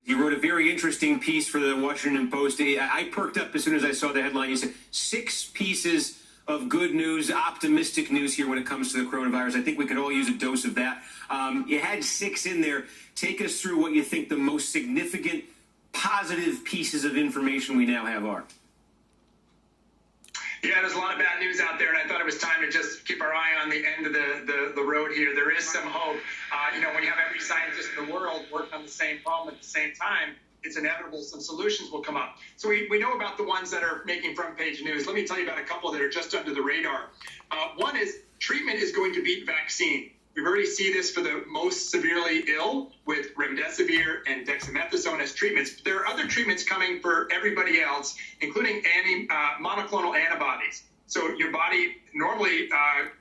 He wrote a very interesting piece for the Washington Post. I perked up as soon as I saw the headline. He said 6 pieces of good news, optimistic news here when it comes to the coronavirus. I think we could all use a dose of that. You had 6 in there. Take us through what you think the most significant positive pieces of information we now have are. Yeah, there's a lot of bad news out there, and I thought it was time to just keep our eye on the end of the road here. There is some hope. When you have every scientist in the world working on the same problem at the same time, it's inevitable some solutions will come up. So we know about the ones that are making front page news. Let me tell you about a couple that are just under the radar. One is treatment is going to beat vaccine. We've already seen this for the most severely ill with remdesivir and dexamethasone as treatments. There are other treatments coming for everybody else, including monoclonal antibodies. So your body normally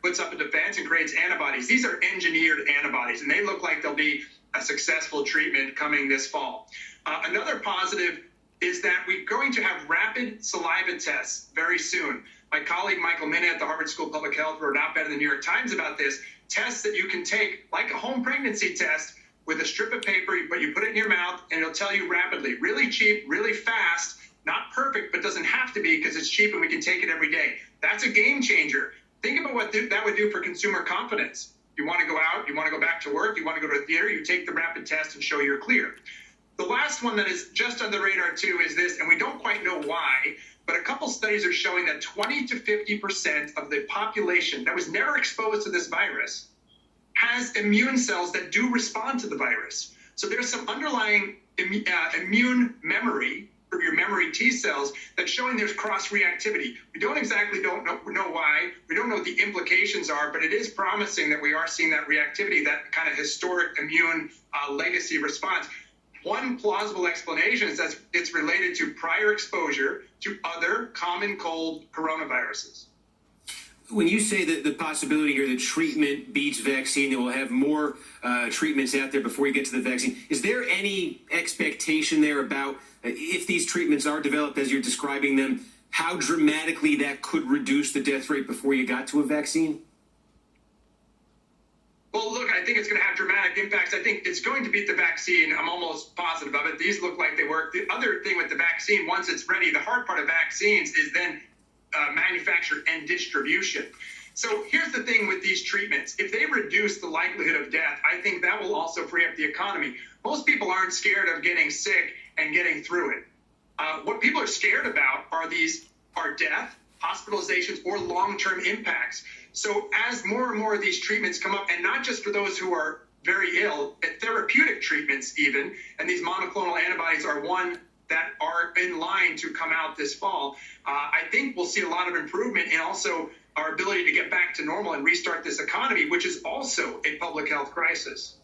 puts up a defense and creates antibodies. These are engineered antibodies, and they look like they'll be a successful treatment coming this fall. Another positive is that we're going to have rapid saliva tests very soon. My colleague Michael Mina at the Harvard School of Public Health wrote an op-ed in the New York Times about this. Tests that you can take, like a home pregnancy test, with a strip of paper, but you put it in your mouth and it'll tell you rapidly. Really cheap, really fast, not perfect, but doesn't have to be because it's cheap and we can take it every day. That's a game changer. Think about what that would do for consumer confidence. You want to go out, you want to go back to work, you want to go to a theater, you take the rapid test and show you're clear. The last one that is just on the radar too is this, and we don't quite know why, but a couple studies are showing that 20 to 50% of the population that was never exposed to this virus has immune cells that do respond to the virus. So there's some underlying immune memory for your memory T cells that's showing there's cross-reactivity. We don't know why. We don't know what the implications are, but it is promising that we are seeing that reactivity, that kind of historic immune legacy response. One plausible explanation is that it's related to prior exposure to other common cold coronaviruses. When you say that the possibility here that treatment beats vaccine, that we'll have more treatments out there before you get to the vaccine, is there any expectation there about if these treatments are developed as you're describing them, how dramatically that could reduce the death rate before you got to a vaccine? Well, look, I think it's going to have dramatic impacts. I think it's going to beat the vaccine. I'm almost positive of it. These look like they work. The other thing with the vaccine, once it's ready, the hard part of vaccines is then manufacture and distribution. So here's the thing with these treatments. If they reduce the likelihood of death, I think that will also free up the economy. Most people aren't scared of getting sick and getting through it. What people are scared about are death, hospitalizations, or long-term impacts. So as more and more of these treatments come up, and not just for those who are very ill, therapeutic treatments even, and these monoclonal antibodies are one that are in line to come out this fall, I think we'll see a lot of improvement in also our ability to get back to normal and restart this economy, which is also a public health crisis.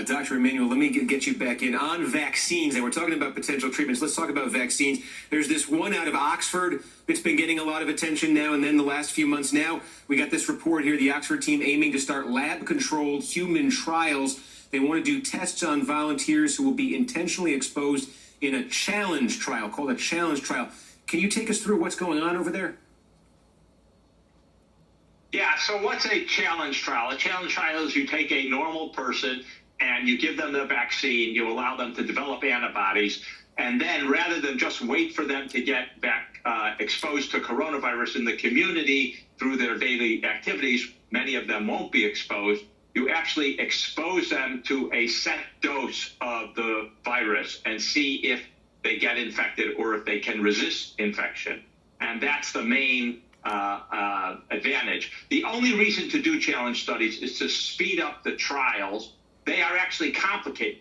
Dr. Emanuel, let me get you back in on vaccines. And we're talking about potential treatments. Let's talk about vaccines. There's this one out of Oxford that's been getting a lot of attention now and then the last few months. Now we got this report here, the Oxford team aiming to start lab-controlled human trials. They want to do tests on volunteers who will be intentionally exposed in a challenge trial, called a challenge trial. Can you take us through what's going on over there? Yeah, so what's a challenge trial? A challenge trial is you take a normal person and you give them the vaccine, you allow them to develop antibodies, and then rather than just wait for them to get back exposed to coronavirus in the community through their daily activities, many of them won't be exposed, you actually expose them to a set dose of the virus and see if they get infected or if they can resist infection. And that's the main advantage. The only reason to do challenge studies is to speed up the trials. They are actually complicated.